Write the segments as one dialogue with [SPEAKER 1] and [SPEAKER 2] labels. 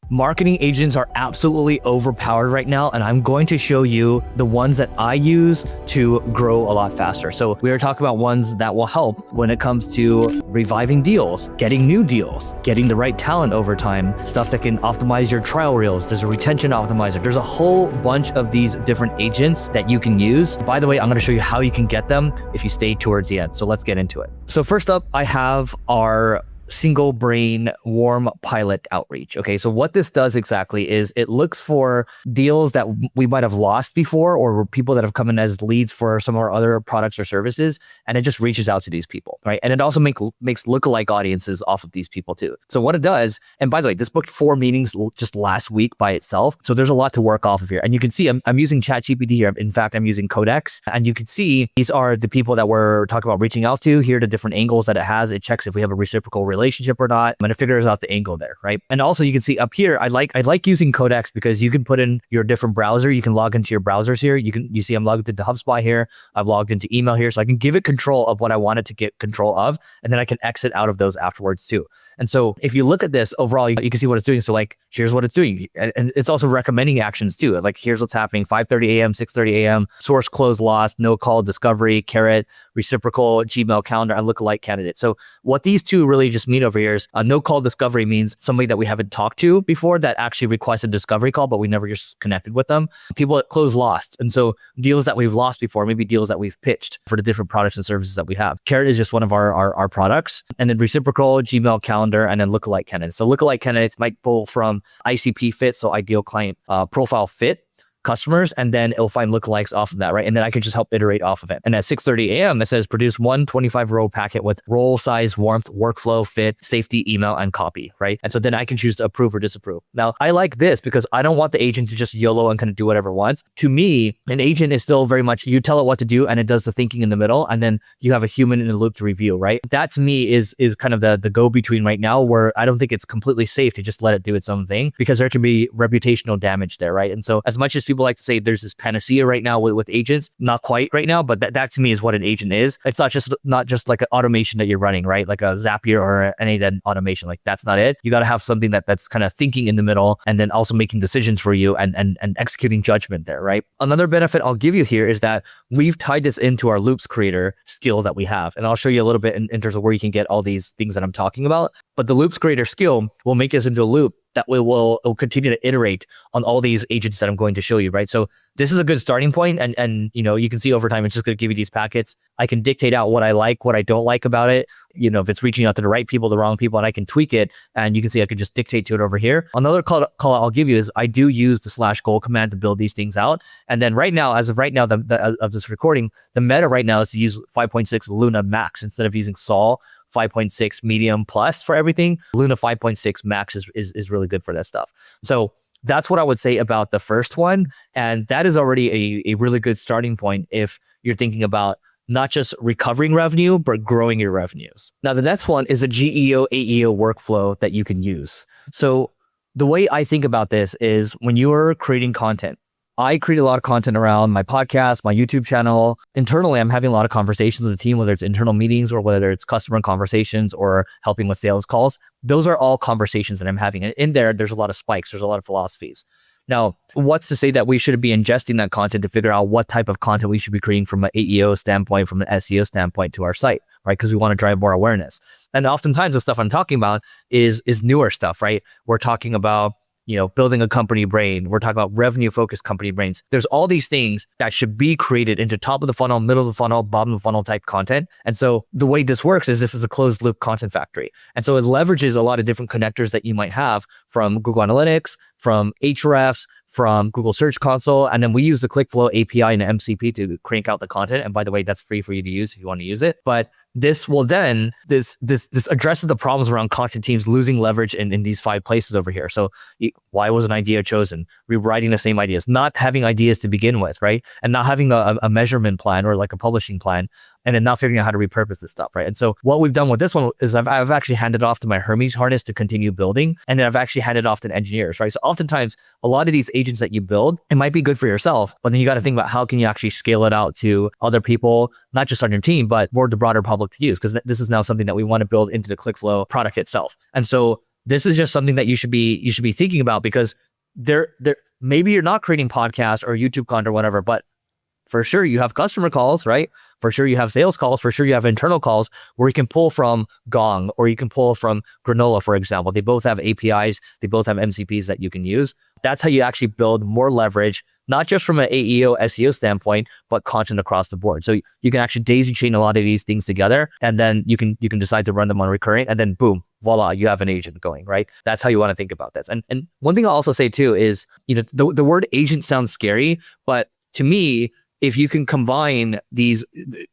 [SPEAKER 1] Marketing agents are absolutely overpowered right now, and I'm going to show you the ones that I use to grow a lot faster. So we are talking about ones that will help when it comes to reviving deals, getting new deals, getting the right talent over time, stuff that can optimize your trial reels. There's a retention optimizer. There's a whole bunch of these different agents that you can use. By the way, I'm going to show you how you can get them if you stay towards the end. So let's get into it. So first up, I have our single brain warm pilot outreach. Okay, so what this does exactly is it looks for deals that we might have lost before, or people that have come in as leads for some of our other products or services, and it just reaches out to these people, right? And it also makes lookalike audiences off of these people too. So what it does, and by the way, this booked 4 meetings just last week by itself, so there's a lot to work off of here. And you can see I'm using ChatGPT here. In fact, I'm using Codex, and you can see these are the people that we're talking about reaching out to. Here are the different angles that it has. It checks if we have a reciprocal relationship or not, and it figures out the angle there, right? And also you can see up here, I like using Codex because you can put in your different browser. You can log into your browsers here. You see I'm logged into HubSpot here. I've logged into email here, so I can give it control of what I wanted to get control of, and then I can exit out of those afterwards too. And so if you look at this overall, you can see what it's doing. So like, here's what it's doing, and it's also recommending actions too. Like here's what's happening: 5:30 a.m., 6:30 a.m., source close lost, no call, discovery, carrot, reciprocal, Gmail calendar, and lookalike candidate. So what these two really just mean over here is a no call discovery means somebody that we haven't talked to before that actually requested a discovery call, but we never just connected with them. People that close lost. And so deals that we've lost before, maybe deals that we've pitched for the different products and services that we have. Carrot is just one of our products. And then reciprocal, Gmail calendar, and then lookalike candidates. So lookalike candidates might pull from ICP fit, so ideal client profile fit customers, and then it'll find lookalikes off of that, right? And then I can just help iterate off of it. And at 6:30 a.m., it says produce one 25-row packet with role, size, warmth, workflow, fit, safety, email, and copy, right? And so then I can choose to approve or disapprove. Now, I like this because I don't want the agent to just YOLO and kind of do whatever it wants. To me, an agent is still very much, you tell it what to do and it does the thinking in the middle, and then you have a human in the loop to review, right? That to me is kind of the go-between right now, where I don't think it's completely safe to just let it do its own thing, because there can be reputational damage there, right? And so as much as people like to say there's this panacea right now with agents, not quite right now, but that to me is what an agent is. It's not just like an automation that you're running, right? Like a Zapier or any automation. Like that's not it. You got to have something that's kind of thinking in the middle, and then also making decisions for you and executing judgment there, right? Another benefit I'll give you here is that we've tied this into our loops creator skill that we have. And I'll show you a little bit in terms of where you can get all these things that I'm talking about. But the loops creator skill will make us into a loop that will continue to iterate on all these agents that I'm going to show you, right? So this is a good starting point, and you can see over time, it's just going to give you these packets. I can dictate out what I like, what I don't like about it. If it's reaching out to the right people, the wrong people, and I can tweak it, and you can see I can just dictate to it over here. Another call I'll give you is I do use the /goal command to build these things out. And then right now, as of right now, of this recording, the meta right now is to use 5.6 Luna Max instead of using Sol 5.6 medium plus for everything. Luna 5.6 max is really good for that stuff. So that's what I would say about the first one. And that is already a really good starting point if you're thinking about not just recovering revenue, but growing your revenues. Now, the next one is a GEO, AEO workflow that you can use. So the way I think about this is when you are creating content, I create a lot of content around my podcast, my YouTube channel. Internally, I'm having a lot of conversations with the team, whether it's internal meetings or whether it's customer conversations or helping with sales calls. Those are all conversations that I'm having. And in there's a lot of spikes. There's a lot of philosophies. Now, what's to say that we should be ingesting that content to figure out what type of content we should be creating from an AEO standpoint, from an SEO standpoint to our site, right? Because we want to drive more awareness. And oftentimes the stuff I'm talking about is newer stuff, right? We're talking about building a company brain. We're talking about revenue-focused company brains. There's all these things that should be created into top of the funnel, middle of the funnel, bottom of the funnel type content. And so the way this works is this is a closed loop content factory. And so it leverages a lot of different connectors that you might have from Google Analytics, from Ahrefs, from Google Search Console. And then we use the ClickFlow API and the MCP to crank out the content. And by the way, that's free for you to use if you want to use it. But this will then, this addresses the problems around content teams losing leverage in these 5 places over here. So why was an idea chosen? Rewriting the same ideas, not having ideas to begin with, right? And not having a measurement plan or like a publishing plan. and then not figuring out how to repurpose this stuff, right? And so what we've done with this one is I've actually handed off to my Hermes harness to continue building, and then I've actually handed off to engineers, right? So oftentimes, a lot of these agents that you build, it might be good for yourself, but then you got to think about how can you actually scale it out to other people, not just on your team, but more the broader public to use, because this is now something that we want to build into the ClickFlow product itself. And so this is just something that you should be thinking about, because there maybe you're not creating podcasts or YouTube content or whatever, but for sure you have customer calls, right? For sure you have sales calls. For sure you have internal calls where you can pull from Gong or you can pull from Granola, for example. They both have APIs. They both have MCPs that you can use. That's how you actually build more leverage, not just from an AEO, SEO standpoint, but content across the board. So you can actually daisy chain a lot of these things together, and then you can decide to run them on recurring, and then boom, voila, you have an agent going, right? That's how you want to think about this. And one thing I'll also say too is, the word agent sounds scary, but to me, if you can combine these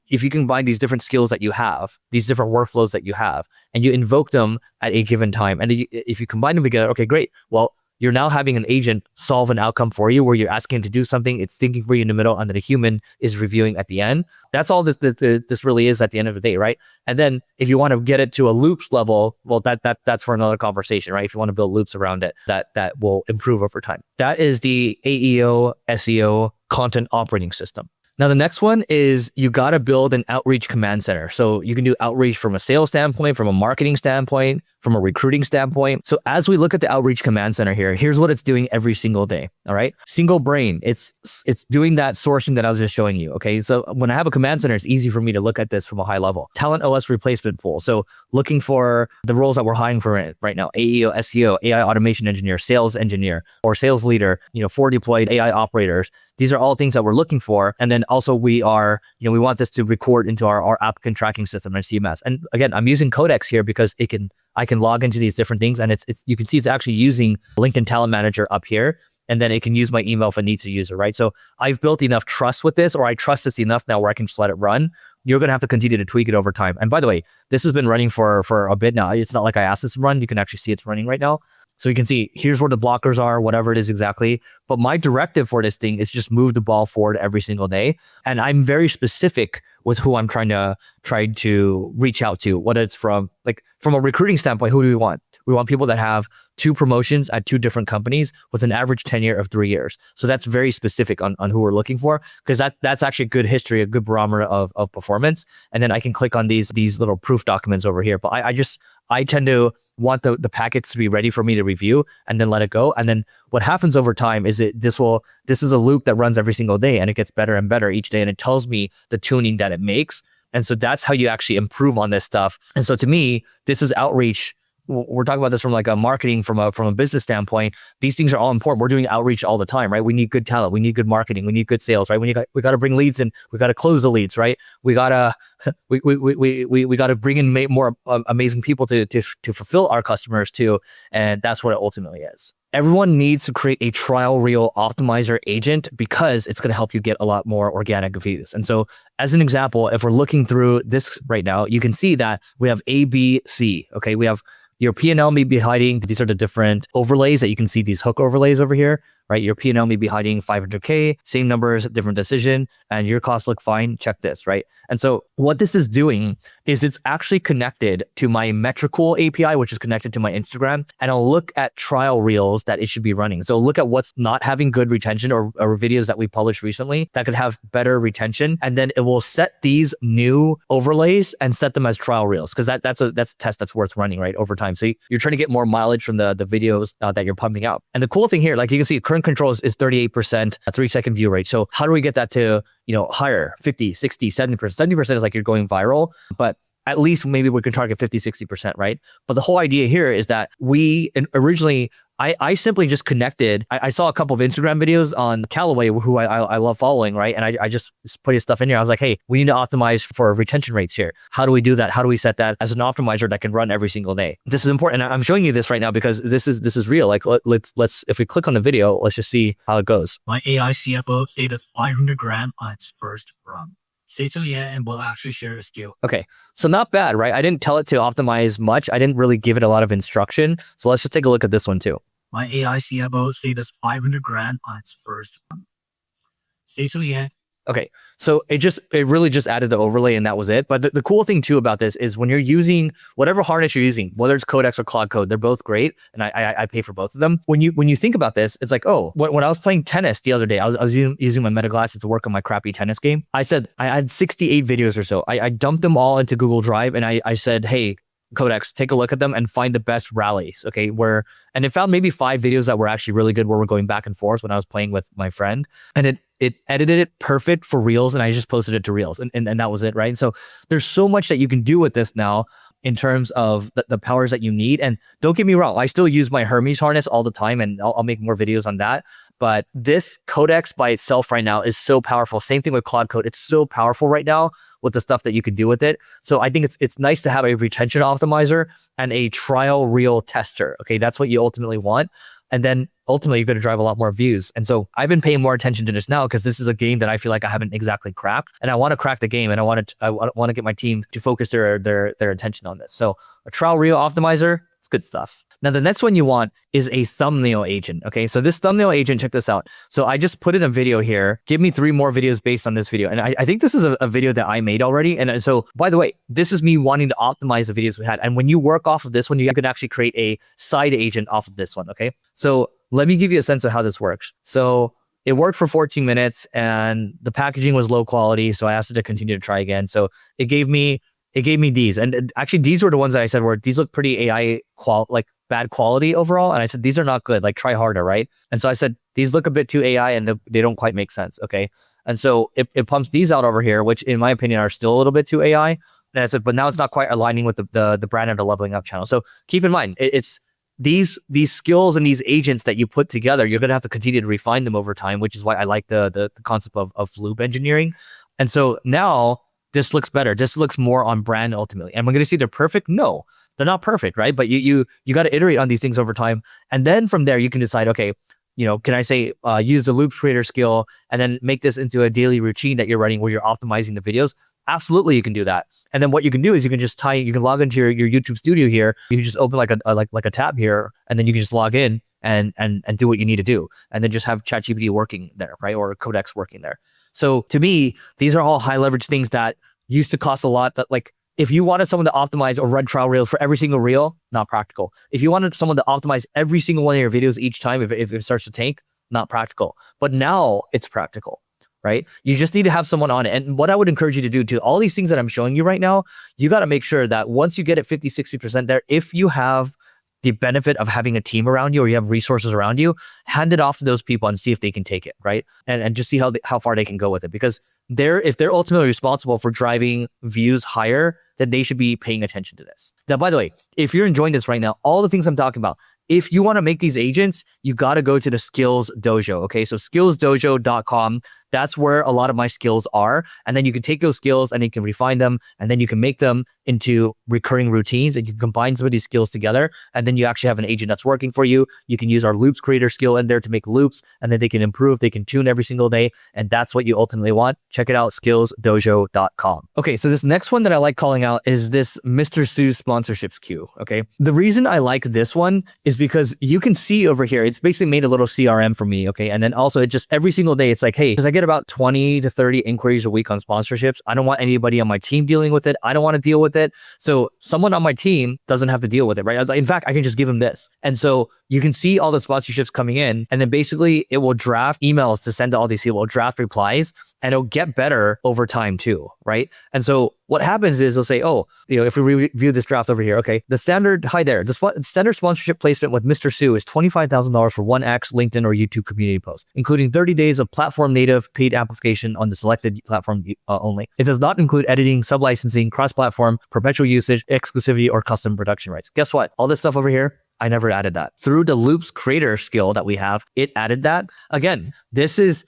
[SPEAKER 1] different skills that you have, these different workflows that you have, and you invoke them at a given time, and if you combine them together, okay, great. Well, you're now having an agent solve an outcome for you where you're asking it to do something, it's thinking for you in the middle, and then a human is reviewing at the end. That's all this really is at the end of the day, right? And then if you want to get it to a loops level, well, that's for another conversation, right? If you want to build loops around it, that will improve over time. That is the AEO, SEO content operating system. Now, the next one is you got to build an outreach command center. So you can do outreach from a sales standpoint, from a marketing standpoint, from a recruiting standpoint. So as we look at the outreach command center here, here's what it's doing every single day. All right. Single brain. It's doing that sourcing that I was just showing you. Okay. So when I have a command center, it's easy for me to look at this from a high level. Talent OS replacement pool. So looking for the roles that we're hiring for right now, AEO, SEO, AI automation engineer, sales engineer, or sales leader, for deployed AI operators. These are all things that we're looking for. And then also we want this to record into our applicant tracking system and CMS. And again, I'm using Codex here because I can log into these different things, and it's you can see it's actually using LinkedIn Talent Manager up here, and then it can use my email if it needs to use it, right? So I've built enough trust with this, or I trust this enough now where I can just let it run. You're going to have to continue to tweak it over time. And by the way, this has been running for a bit now. It's not like I asked this to run. You can actually see it's running right now. So you can see here's where the blockers are, whatever it is exactly. But my directive for this thing is just move the ball forward every single day. And I'm very specific with who I'm trying to reach out to, whether it's from a recruiting standpoint, who do we want? We want people that have 2 promotions at 2 different companies with an average tenure of 3 years. So that's very specific on who we're looking for, because that's actually a good history, a good barometer of performance. And then I can click on these little proof documents over here. But I tend to want the packets to be ready for me to review and then let it go. And then what happens over time is this is a loop that runs every single day, and it gets better and better each day, and it tells me the tuning that it makes. And so that's how you actually improve on this stuff. And so to me, this is outreach. We're talking about this from like a marketing, from a business standpoint. These things are all important. We're doing outreach all the time, right? We need good talent. We need good marketing. We need good sales, right? We got to bring leads in. We got to close the leads, right? We got to bring in more amazing people to fulfill our customers too. And that's what it ultimately is. Everyone needs to create a trial reel optimizer agent because it's going to help you get a lot more organic views. And so as an example, if we're looking through this right now, you can see that we have A, B, C. Okay. We have your P&L may be hiding. These are the different overlays that you can see, these hook overlays over here, right? Your P&L may be hiding 500K, same numbers, different decision, and your costs look fine. Check this, right? And so what this is doing is it's actually connected to my Metricool API, which is connected to my Instagram. And I'll look at trial reels that it should be running. So look at what's not having good retention, or videos that we published recently that could have better retention. And then it will set these new overlays and set them as trial reels, because that's a test that's worth running, right, over time. So you're trying to get more mileage from the videos that you're pumping out. And the cool thing here, like you can see, current controls is 38%, a 3-second view rate. So how do we get that to, higher, 50, 60, 70%? 70% is like you're going viral, but at least maybe we can target 50, 60%, right? But the whole idea here is that originally, I simply just connected. I saw a couple of Instagram videos on Callaway, who I love following, right? And I just put his stuff in here. I was like, hey, we need to optimize for retention rates here. How do we do that? How do we set that as an optimizer that can run every single day? This is important. And I'm showing you this right now because this is real. Like let's if we click on the video, let's just see how it goes.
[SPEAKER 2] My AI CFO ate 500 grams on its first run. Stay till the end and we'll actually share a skill.
[SPEAKER 1] Okay, so not bad, right? I didn't tell it to optimize much. I didn't really give it a lot of instruction. So let's just take a look at this one too.
[SPEAKER 2] My AI CFO ate 500 grams on its first run. Stay till the end.
[SPEAKER 1] Okay, so it really just added the overlay and that was it. But the cool thing too about this is when you're using whatever harness you're using, whether it's Codex or Cloud Code, they're both great, and I pay for both of them. When you think about this, it's like, oh, when I was playing tennis the other day, I was using my Meta glasses to work on my crappy tennis game. I said I had 68 videos or so. I dumped them all into Google Drive, and I said, hey, Codex, take a look at them and find the best rallies. Okay, and it found maybe 5 videos that were actually really good where we're going back and forth when I was playing with my friend, and it edited it perfect for Reels, and I just posted it to Reels, and that was it, right? And so there's so much that you can do with this now in terms of the powers that you need. And don't get me wrong, I still use my Hermes harness all the time, and I'll make more videos on that. But this Codex by itself right now is so powerful. Same thing with Cloud Code. It's so powerful right now with the stuff that you could do with it. So I think it's nice to have a retention optimizer and a trial reel tester. Okay, that's what you ultimately want. And then ultimately you're going to drive a lot more views. And so I've been paying more attention to this now because this is a game that I feel like I haven't exactly cracked, and I want to crack the game, and I want to get my team to focus their attention on this. So a trial reel optimizer, it's good stuff. Now, the next one you want is a thumbnail agent. Okay, so this thumbnail agent, check this out. So I just put in a video here. Give me 3 more videos based on this video. And I think this is a video that I made already. And so, by the way, this is me wanting to optimize the videos we had. And when you work off of this one, you can actually create a side agent off of this one. Okay, so let me give you a sense of how this works. So it worked for 14 minutes and the packaging was low quality. So I asked it to continue to try again. So it gave me these. And actually, these were the ones that I said were, these look pretty AI bad quality overall. And I said, these are not good, like try harder, right? And so I said, these look a bit too AI and they don't quite make sense, okay? And so it pumps these out over here, which in my opinion are still a little bit too AI. And I said, but now it's not quite aligning with the brand and the leveling up channel. So keep in mind, it's these skills and these agents that you put together, you're gonna have to continue to refine them over time, which is why I like the concept of loop engineering. And so now this looks better. This looks more on brand ultimately. And we're gonna see they're perfect? No. They're not perfect, right? But you got to iterate on these things over time. And then from there, you can decide, okay, can I say use the loops creator skill and then make this into a daily routine that you're running where you're optimizing the videos? Absolutely, you can do that. And then what you can do is you can log into your YouTube studio here. You can just open like a tab here, and then you can just log in and do what you need to do. And then just have ChatGPT working there, right? Or Codex working there. So to me, these are all high leverage things that used to cost a lot, that like, if you wanted someone to optimize or run trial reels for every single reel, not practical. If you wanted someone to optimize every single one of your videos each time, if it starts to tank, not practical. But now it's practical, right? You just need to have someone on it. And what I would encourage you to do to all these things that I'm showing you right now, you got to make sure that once you get it 50, 60% there, if you have the benefit of having a team around you or you have resources around you, hand it off to those people and see if they can take it, right? And just see how far they can go with it. Because if they're ultimately responsible for driving views higher, then they should be paying attention to this. Now, by the way, if you're enjoying this right now, all the things I'm talking about, if you want to make these agents, you got to go to the Skills Dojo. Okay, so skillsdojo.com. That's where a lot of my skills are. And then you can take those skills and you can refine them, and then you can make them into recurring routines, and you can combine some of these skills together. And then you actually have an agent that's working for you. You can use our loops creator skill in there to make loops, and then they can improve, they can tune every single day. And that's what you ultimately want. Check it out, skillsdojo.com. Okay, so this next one that I like calling out is this Mr. Sue's sponsorships queue. Okay, the reason I like this one is because you can see over here, it's basically made a little CRM for me. Okay, and then also it just every single day, it's like, hey, because I get about 20 to 30 inquiries a week on sponsorships. I don't want anybody on my team dealing with it. I don't want to deal with it. So someone on my team doesn't have to deal with it, right? In fact, I can just give them this. And so you can see all the sponsorships coming in, and then basically it will draft emails to send to all these people, draft replies, and it'll get better over time too, right? And so what happens is they'll say, oh, if we review this draft over here, okay, the standard, hi there, the standard sponsorship placement with Mr. Sue is $25,000 for 1x LinkedIn or YouTube community post, including 30 days of platform native paid application on the selected platform only. It does not include editing, sub-licensing, cross-platform, perpetual usage, exclusivity, or custom production rights. Guess what? All this stuff over here, I never added that. Through the loops creator skill that we have, it added that. Again, this is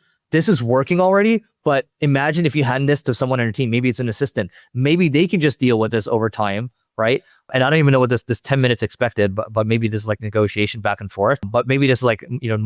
[SPEAKER 1] working already, but imagine if you hand this to someone on your team, maybe it's an assistant, maybe they can just deal with this over time, right? And I don't even know what this 10 minutes expected, but maybe this is like negotiation back and forth, but maybe this is like,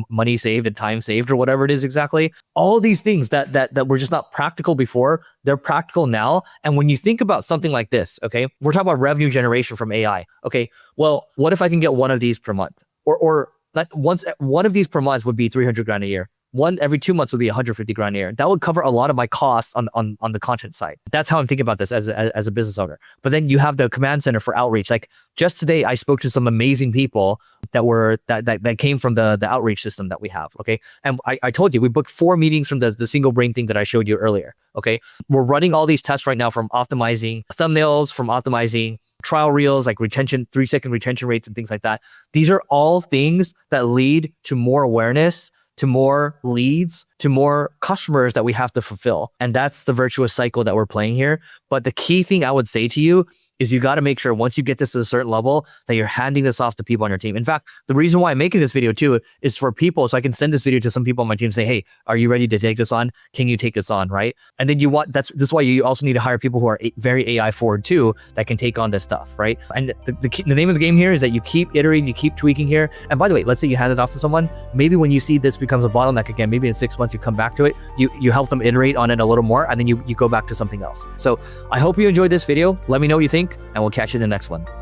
[SPEAKER 1] money saved and time saved or whatever it is exactly. All these things that were just not practical before, they're practical now. And when you think about something like this, okay, we're talking about revenue generation from AI. Okay, well, what if I can get one of these per month? Or like one of these per month would be 300 grand a year. one every 2 months would be 150 grand a year. That would cover a lot of my costs on the content side. That's how I'm thinking about this as a business owner. But then you have the command center for outreach. Like just today, I spoke to some amazing people that came from the outreach system that we have. Okay. And I told you, we booked 4 meetings from the single brain thing that I showed you earlier. Okay. We're running all these tests right now, from optimizing thumbnails, from optimizing trial reels, like retention, 3-second retention rates and things like that. These are all things that lead to more awareness, to more leads, to more customers that we have to fulfill. And that's the virtuous cycle that we're playing here. But the key thing I would say to you is you got to make sure once you get this to a certain level that you're handing this off to people on your team. In fact, the reason why I'm making this video too is for people, so I can send this video to some people on my team and say, hey, are you ready to take this on? Can you take this on, right? And then this is why you also need to hire people who are very AI forward too, that can take on this stuff, right? And the name of the game here is that you keep iterating, you keep tweaking here. And by the way, let's say you hand it off to someone, maybe when you see this becomes a bottleneck again, maybe in 6 months you come back to it, you help them iterate on it a little more, and then you go back to something else. So I hope you enjoyed this video. Let me know what you think, and we'll catch you in the next one.